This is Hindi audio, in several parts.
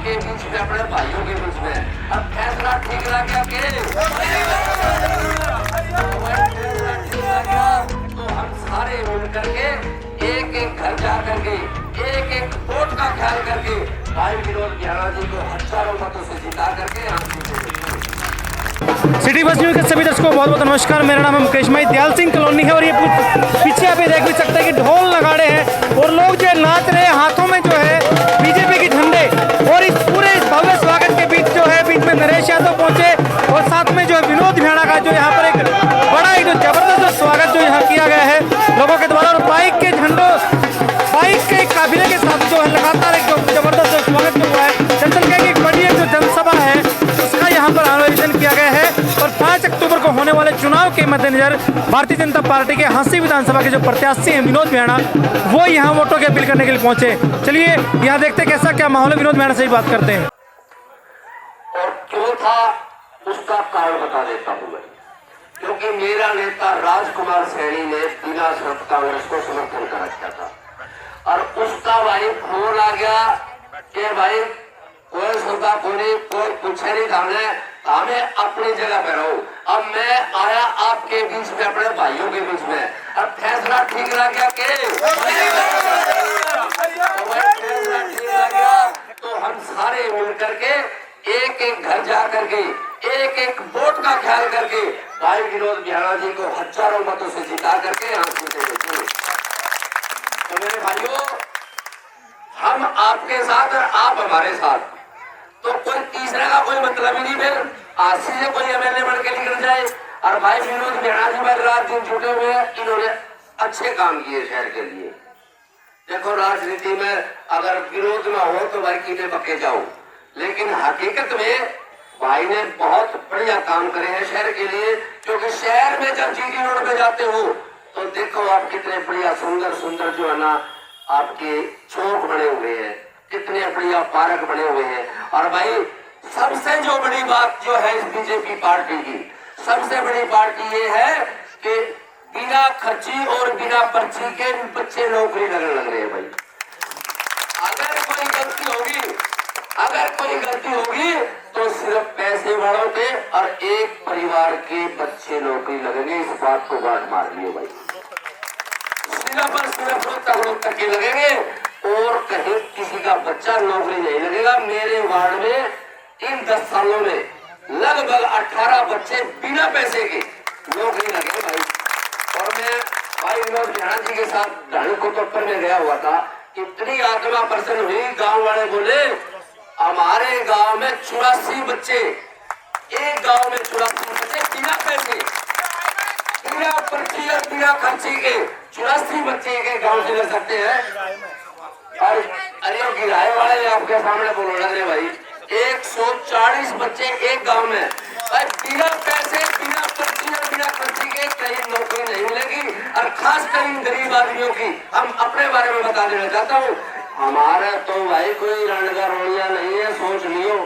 आपके बीच में, अपने भाइयों के बीच में। अब फैसला ठीक लग गया तो हम सारे मिल करके एक एक घर जा करके एक एक वोट का ख्याल करके भाई विनोद बिहाना जी को हजारों मतों से जिता करके हम सिटी बस न्यूज़ के सभी दर्शकों को बहुत बहुत नमस्कार। मेरा नाम है मुकेश भाई। दयाल सिंह कॉलोनी है और ये पीछे आप देख भी सकते हैं कि ढोल नगाड़े हैं और लोग जो है नाच रहे हैं, हाथों में जो है बीजेपी के झंडे। और इस पूरे इस भव्य स्वागत के बीच जो है बीच में नरेश यादव पहुंचे और साथ में जो है विनोद बिहाना का जो यहाँ पर एक बड़ा ही जो जबरदस्त स्वागत जो यहाँ किया गया है लोगों के द्वारा। और बाइक के झंडों, बाइक के काफिले के साथ जो है लगातार एक जबरदस्त स्वागत जो हुआ है। दरअसल क्या एक बड़ी जो जनसभा है उसका यहाँ पर आयोजन किया गया है और 5 अक्टूबर को होने वाले चुनाव के मद्देनजर भारतीय जनता पार्टी के हांसी विधानसभा के जो प्रत्याशी हैं विनोद बिहाना, वो यहाँ वोटों की अपील करने के लिए पहुंचे। चलिए यहाँ देखते हैं कैसा क्या माहौल है। विनोद बिहाना से ही बात करते हैं। और क्यों था उसका कारण बता देता हूँ मैं, क्योंकि मेरा नेता राजकुमार सैनी ने बिना शर्त कांग्रेस को समर्थन कर रखा था और उसका भाई फोन आ गया कि भाई कोई सुनता कोई पूछे नहीं था, हमें अपनी जगह पे रहो। अब मैं आया आपके बीच में, अपने भाइयों के बीच में। अब फैसला ठीक लग गया फैसला ठीक लग गया तो हम सारे मिल करके एक एक घर जा करके एक एक वोट का ख्याल करके भाई विनोद बिहाना जी को हजारों मतों से जिता करके यहाँ जीते। तो मेरे भाइयों, हम आपके साथ और आप हमारे साथ, तो कोई तीसरे का कोई मतलब ही नहीं। फिर आज से कोई एमएलए बन के निकल जाए। और भाई विनोद बिहाना जी भाई रात दिन जुटे हुए हैं, इन्होंने अच्छे काम किए शहर के लिए। देखो राजनीति में अगर विरोध ना हो तो भाई कीटे पक्के जाओ, लेकिन हकीकत में भाई ने बहुत बढ़िया काम करे हैं शहर के लिए। क्योंकि शहर में जब जीटी रोड पे जाते हो तो देखो आप कितने बढ़िया सुंदर सुंदर जो है ना आपके चौक बने हुए हैं, कितने बढ़िया पार्क बने हुए हैं। और भाई सबसे जो बड़ी बात जो है इस बीजेपी पार्टी की, सबसे बड़ी पार्टी ये है कि बिना खर्ची और बिना पर्ची के बच्चे नौकरी लगने लग रहे हैं। भाई अगर कोई गलती होगी तो सिर्फ पैसे वालों के और एक परिवार के बच्चे नौकरी लगेंगे। इस बात को गांठ मार लियो भाई, सिर्फ और सिर्फ लोग तक के लगेंगे और कहीं किसी का बच्चा नौकरी नहीं लगेगा। मेरे वार्ड में इन 10 सालों में लगभग 18 बच्चे बिना पैसे के नौकरी लगे भाई। और मैं भाई विनोद बिहाना जी के साथ ढाणी कोतप्पर में गया हुआ था, इतनी आत्मा प्रसन्न हुई। गांव वाले बोले हमारे गांव में 84 बच्चे, एक गांव में 84 बच्चे बिना पैसे, बिना पर्ची और बिना खर्ची के 84 बच्चे के गांव से लग सकते हैं। और अरे गिराए वाले आपके सामने बोलो लग रहे भाई 140 बच्चे एक गांव में भाई बिना पैसे, बिना पर्ची और बिना खर्ची के कहीं नौकरी नहीं मिलेगी। और खासकर इन गरीब आदमियों की हम अपने बारे में बता देना चाहता हूँ, हमारा तो भाई कोई रणगा रोड़िया नहीं है, सोच लियो।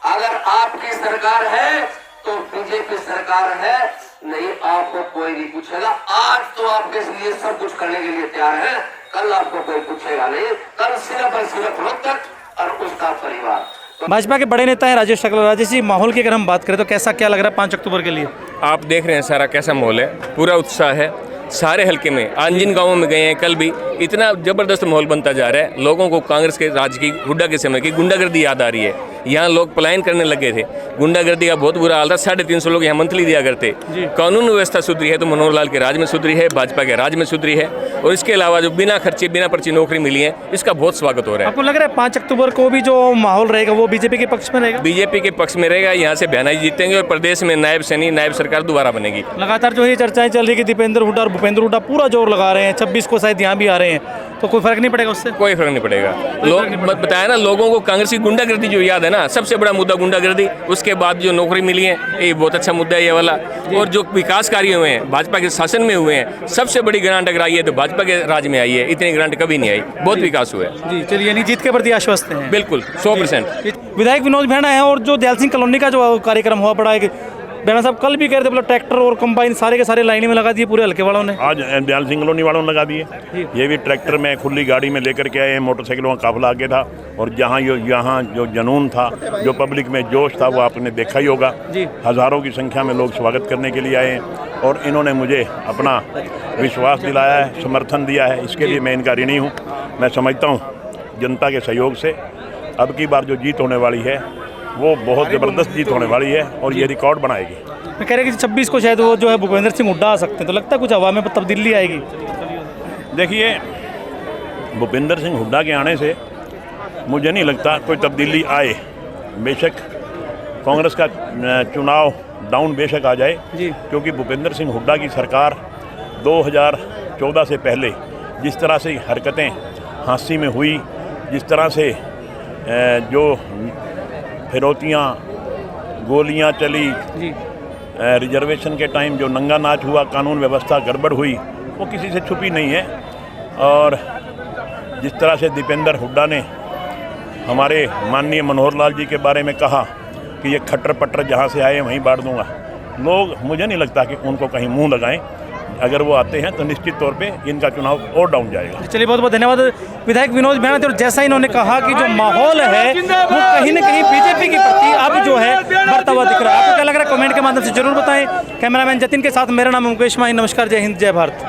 अगर आपकी सरकार है तो बीजेपी सरकार है, नहीं आपको कोई नहीं पूछेगा। आज तो आपके लिए सब कुछ करने के लिए तैयार है, कल आपको कोई पूछेगा नहीं। कल सिर्फ और सिर्फ रोहतक और उसका परिवार। भाजपा के बड़े नेता हैं राजेश शुक्ला। राजेश जी, माहौल की अगर हम बात करें तो कैसा क्या लग रहा है 5 अक्टूबर के लिए? आप देख रहे हैं सारा कैसा माहौल है, पूरा उत्साह है सारे हल्के में। आज जिन गाँवों में गए हैं कल भी इतना ज़बरदस्त माहौल बनता जा रहा है। लोगों को कांग्रेस के राज की हुड्डा के समय की गुंडागर्दी याद आ रही है। यहाँ लोग पलायन करने लगे थे, गुंडागर्दी का बहुत बुरा हाल था। 350 लोग यहाँ मंथली दिया करते। कानून व्यवस्था सुधरी है तो मनोहर लाल के राज में सुधरी है, भाजपा के राज में सुधरी है। और इसके अलावा जो बिना खर्चे बिना पर्ची नौकरी मिली है, इसका बहुत स्वागत हो रहा है। आपको लग रहा है 5 अक्टूबर को भी जो माहौल रहेगा वो बीजेपी के पक्ष में रहेगा? बीजेपी के पक्ष में रहेगा। यहाँ से बिहाना जी जीतेंगे और प्रदेश में नायब सैनी नायब सरकार दोबारा बनेगी। लगातार जो ये चर्चाएं चल रही है कि दीपेंद्र हुड्डा और भूपेंद्र हुड्डा पूरा जोर लगा रहे हैं, 26 को शायद यहाँ भी आ रहे हैं, तो कोई फर्क नहीं पड़ेगा उससे? कोई फर्क नहीं पड़ेगा। लोग बताया ना, लोगों को कांग्रेस की गुंडागर्दी जो याद है ना, सबसे बड़ा मुद्दा गुंडागर्दी। उसके बाद जो नौकरी मिली है ये बहुत अच्छा मुद्दा है ये वाला। और जो विकास कार्य हुए हैं भाजपा के शासन में हुए हैं, सबसे बड़ी ग्रांट अगर आई है तो भाजपा के राज में आई है। इतनी ग्रांट कभी नहीं आई, बहुत विकास हुआ है। जी चलिए, यानी जीत के प्रति आश्वस्त हैं? बिल्कुल 100%। विधायक विनोद बिहाना है और जो दयाल सिंह कॉलोनी का जो कार्यक्रम हुआ बड़ा एक बेना साहब कल भी कह रहे थे, बोला ट्रैक्टर और कंबाइन सारे के सारे लाइन में लगा दिए पूरे हल्के वालों ने। आज दयाल सिंह कॉलोनी वालों ने लगा दिए। ये भी ट्रैक्टर में खुली गाड़ी में लेकर के आए, मोटरसाइकिलों का काफिला आगे था, और यहाँ जो जुनून था, जो पब्लिक में जोश था, वो आपने देखा ही होगा। हज़ारों की संख्या में लोग स्वागत करने के लिए आए हैं, और इन्होंने मुझे अपना विश्वास दिलाया है, समर्थन दिया है। इसके लिए मैं इनका ऋणी हूँ। मैं समझता हूँ जनता के सहयोग से अब की बार जो जीत होने वाली है वो बहुत ज़बरदस्त जीत होने वाली है, और ये रिकॉर्ड बनाएगी। मैं कह रहा कि 26 को शायद वो जो है भूपेंद्र सिंह हुड्डा आ सकते हैं, तो लगता है कुछ हवा में तब्दीली आएगी। देखिए, भूपेंद्र सिंह हुड्डा के आने से मुझे नहीं लगता कोई तब्दीली आए। बेशक कांग्रेस का चुनाव डाउन बेशक आ जाए, क्योंकि भूपेंद्र सिंह हुड्डा की सरकार 2014 से पहले जिस तरह से हरकतें हाँसी में हुई, जिस तरह से जो फिरौतियाँ, गोलियाँ चली, रिजर्वेशन के टाइम जो नंगा नाच हुआ, कानून व्यवस्था गड़बड़ हुई, वो किसी से छुपी नहीं है। और जिस तरह से दीपेंद्र हुड्डा ने हमारे माननीय मनोहर लाल जी के बारे में कहा कि ये खट्टर पट्टर जहाँ से आए वहीं बांट दूंगा, लोग मुझे नहीं लगता कि उनको कहीं मुंह लगाएं। अगर वो आते हैं तो निश्चित तौर पे इनका चुनाव और डाउन जाएगा। चलिए, बहुत बहुत धन्यवाद विधायक विनोद मेहनत। और जैसा इन्होंने कहा कि जो माहौल है वो कहीं ना कहीं बीजेपी के प्रति अब जो है बढ़ता हुआ दिख रहा है। आपको क्या लग रहा है कमेंट के माध्यम से जरूर बताएं। कैमरामैन जतिन के साथ मेरा नाम मुकेश माही। नमस्कार, जय हिंद, जय भारत।